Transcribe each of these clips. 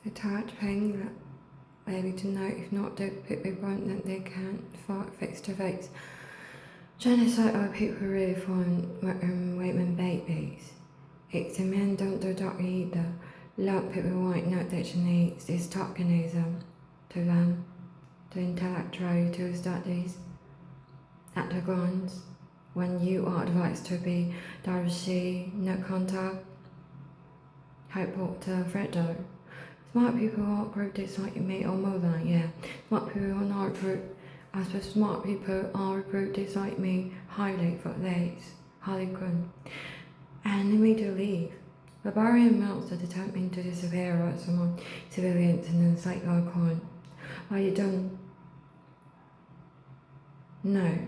It's hard to pain baby to know if not the people want that they can't fight face to face. Genocide are people really find women babies. It's the men don't do that either. Lot people might not that she needs this tokenism to them, to intellectual to studies at the grounds when you are advised to be divorcee, no contact, Hope Porter, Fredo. Smart people are group like me or more than, yeah. Smart people are not group. I suppose smart people are recruited like me highly for days, Harlequin. And immediately leave. Barbarian mounts are determined to disappear right among civilians and then like icon. Why you don't? No.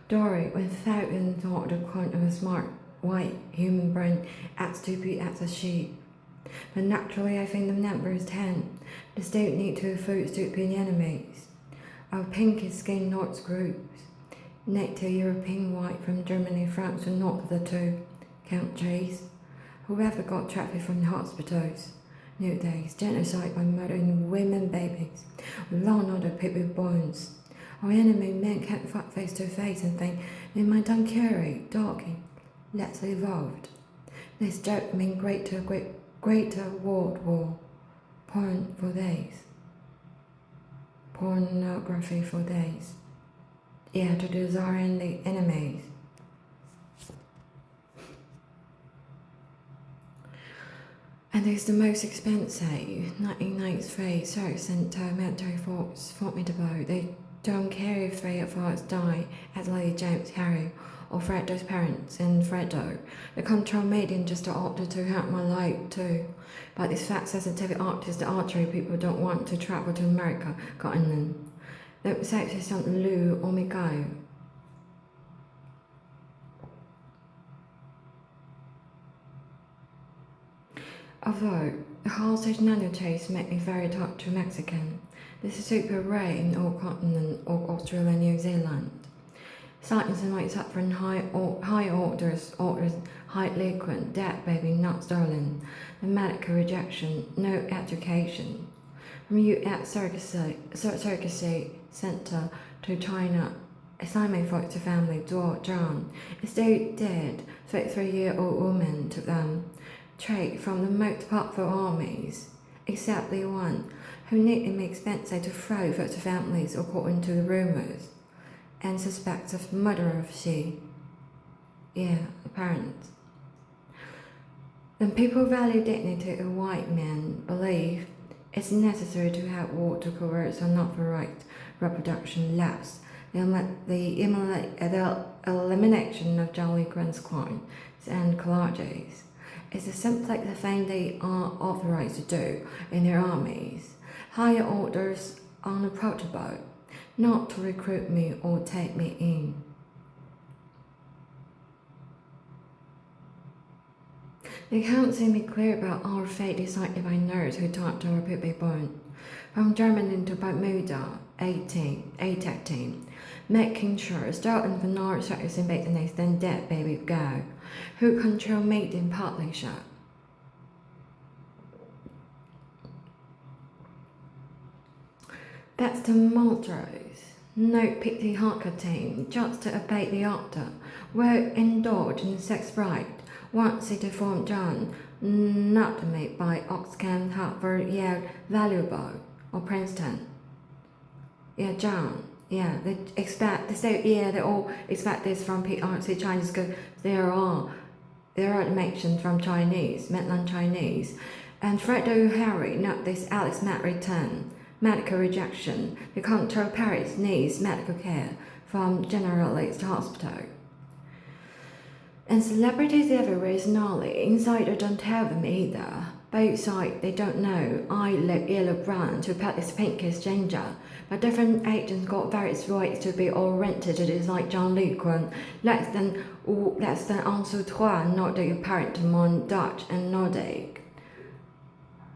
Dory, when thousands thought the coin of a smart, white, human brain as stupid as a sheep. But naturally I think the number is 10. The state need to food stupid enemies. Our pinkish skin North groups. Native European white from Germany, France and not the two countries. Whoever got traffic from the hospitals. Nowadays, genocide by murdering women babies. Long other people bones. Our enemy men can't fight face to face and think they might carry, talking. Let's evolved. This joke mean greater world war. Porn for days. Pornography for days. Yeah, to desiring the enemies. And it's the most expensive 1993 Surrey Centre military force formidable. They don't care if 3 of us die, as Lady James, Harry, or Fredo's parents and Fredo. The control medium just to order to help my life too. But this fat sensitive artist, the archery people don't want to travel to America, Scotland. The sex is on Lou or me go. Although the hostage nano chase make me very touched to Mexican. This is super rare in all continent or Australia and New Zealand. Sightings might suffer in high orders, high liquid, dead baby, not stolen. The medical rejection, no education. From US surrogacy center to China, assignment for the family, Dwarf John. Is still dead, 33-year-old woman to them. Trade from the most powerful armies, except the one who needed me expensive to throw for the families according to the rumors, and suspects of murder of she. Yeah, the parents. When people value dignity of white men believe it's necessary to have war to coerce unauthorized reproduction lapse, the elimination of Jolly Grant's crimes and collages. It's simply the thing they are authorized to do in their armies. Higher orders unapproachable, not to recruit me or take me in. They can't see me clear about our fate decided by nerds who taught to our people born. From Germany to Bermuda, 18, making sure starting from North Circus and business then dead baby go, who control mating partnership. That's the monsters. No pity hardcore team, just to abate the order. Were indulged in sex bride. Once it deformed John, not made by Oxford, Harvard, Yale, valuable, or Princeton. Yeah, John. Yeah, they all expect this from PRC Chinese because there are mentions from Chinese, mainland Chinese. And Fredo Harry, not this Alex Matt return. Medical rejection. The control Paris needs medical care from generalist hospital. And celebrities everywhere is gnarly. Insider don't tell them either. Both sides they don't know. I look yellow brown to practice pinkish ginger. But different agents got various rights to be oriented to this like John Luke one. Less than en toi, not the apparent among Dutch and Nordic.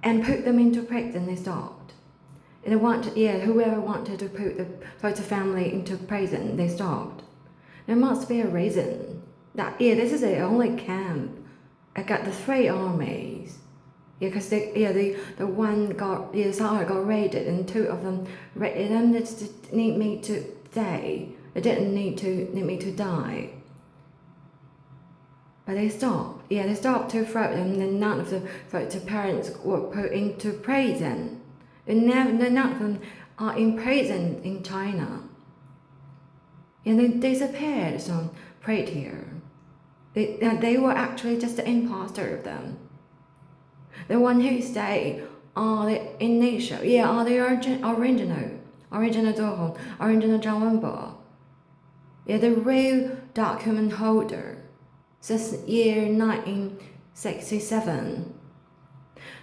And put them into prison they stopped. Whoever wanted to put the family into prison, they stopped. There must be a reason. This is the only camp. I got the 3 armies. Yeah, because the one got Sarah got raided, and two of them raided them. They just need me to stay. They didn't need me to die. But they stopped. Yeah, they stopped to throw them. And then none of the parents were put into prison. None of them are in prison in China. And they disappeared. So prayed here. They were actually just the imposter of them. The one who stayed are the initial, are the original Zohong, original Zhang Wenbo. Yeah, the real document holder since year 1967.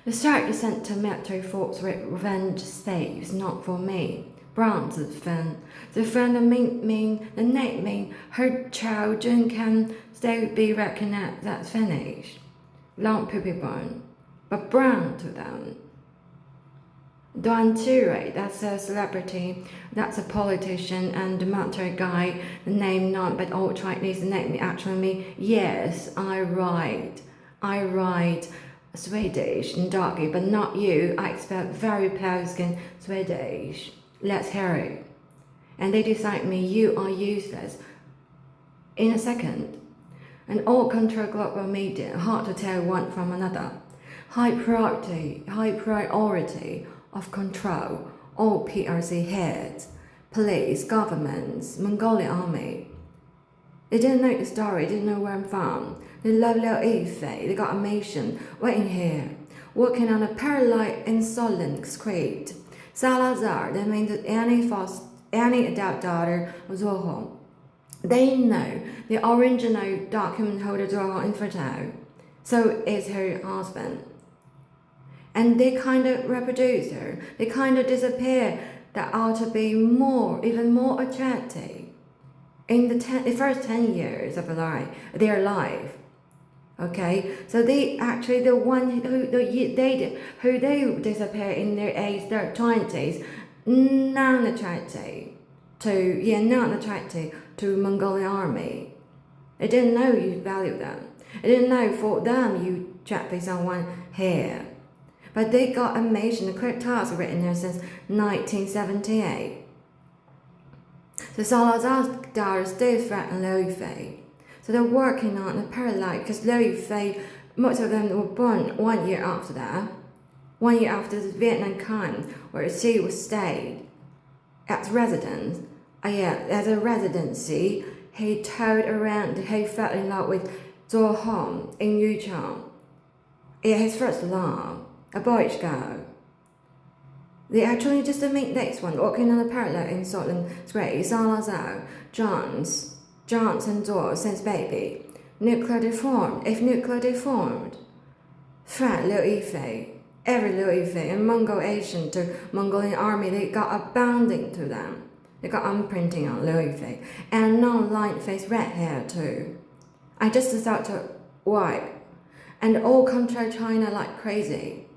The strike sent to military force revenge slaves, not for me. Bronze fan. The fan the name mean her children can still be recognized. That's finished. Long pubic bone, but brown to them. Duan Ture, that's a celebrity, that's a politician and a military guy, the name not, but all Chinese name actually mean, yes, I write Swedish and darky, but not you, I expect very pale skin Swedish. Let's hear it. And they decide me, you are useless. In a second. And all control global media, hard to tell one from another. High priority of control, all PRC heads, police, governments, Mongolian army. They didn't know the story, didn't know where I'm from. They love Liu Yifei, they got a mission waiting here, working on a parallel insolent script. Salazar, that means that any adult daughter of Zohong. They know the original document holder Zohong infertile, so is her husband. And they kind of reproduce her. They kind of disappear. That ought to be even more attractive in the first 10 years of their life. Okay, so they actually the one who they disappear in their age, their 20s, non-attractive to Mongolian army. They didn't know you value them. They didn't know for them you chat with someone here. But they got amazing, the correct task written there since 1978. So Salazar's daughters still threaten Liu Yifei. So they're working on a parallel, because Liu Yifei, most of them were born 1 year after that. 1 year after the Vietnam Con, where she was stayed as residence. As a residency, he toured around, he fell in love with Zhou Hong in Yuchang. His first love. A boyish girl. They actually just meet next one, walking on a parallel in Scotland Grey, Salazar, Johns and Zor since baby. Nuclear deformed. Fat Liu Yifei, every Liu Yifei and Mongol Asian to Mongolian army, they got a bounding to them. They got imprinting on Liu Yifei. And non-line face red hair too. I just thought to white. And all control China like crazy.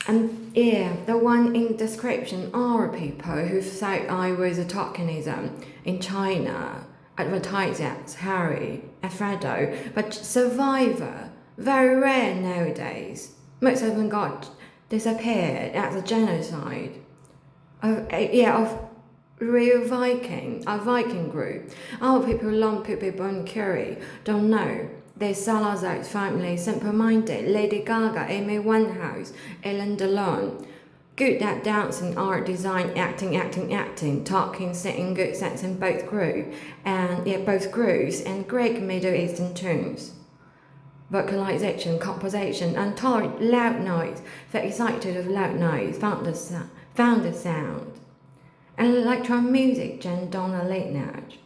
And the one in description are people who thought I was a tokenism in China, advertised as Harry, Alfredo, but survivor, very rare nowadays. Most of them got disappeared as a genocide. Of real Viking, a Viking group. Our people long people born curry, don't know. They Salazar's family, simple-minded, Lady Gaga, Amy Winehouse, Ellen DeLon. Good at dancing, art, design, acting, talking, singing, good sense in both groups, and Greek Middle Eastern tunes. Vocalization, composition, and tolerant loud noise, very excited of loud noise, found the sound. And electron music, Jen Donna Leonard.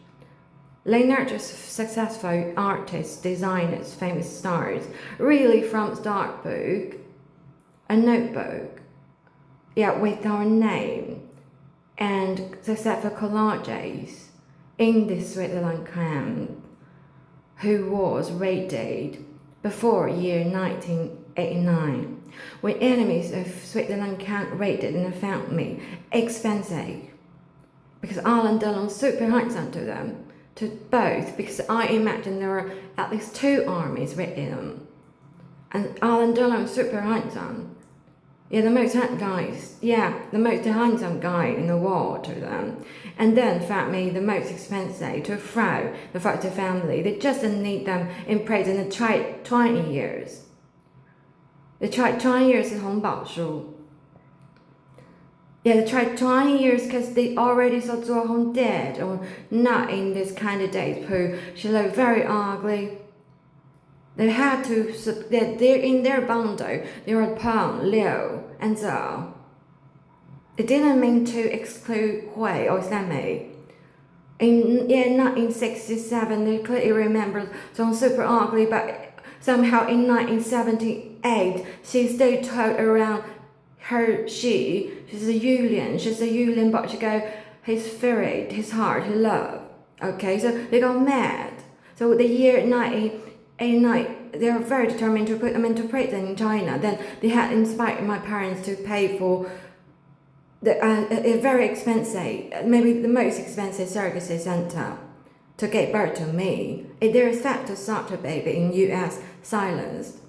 Leonard is successful artists, designers, famous stars, really from start book, a notebook, with our name, and successful collages in the Switzerland camp, who was raided before year 1989, when enemies of Switzerland camp raided and found me expensive, because Alan Delon super handsome to them. to both, because I imagine there are at least two armies with him. And Alan Dillon's super handsome. Yeah, the most handsome guy in the world to them. And then family, the most expensive to Frau, the first family. They just need them in prison and tried 20 years. They tried 20 years in Hongbao. Yeah, they tried 20 years because they already saw Zuo Hong dead or not in this candidate who she looked very ugly. They had to, they're in their bundle, they were Peng, Liu, and Zhao. They didn't mean to exclude Hui or Sammy. In 1967, they clearly remembered Zhong super ugly, but somehow in 1978, she stayed told around she's a Yulian, but she go, his spirit, his heart, his love. Okay, so they got mad. So the year 1989, they were very determined to put them into prison in China. Then they had inspired my parents to pay for a very expensive, maybe the most expensive surrogacy center to give birth to me. Their effect to such a baby in U.S. silenced.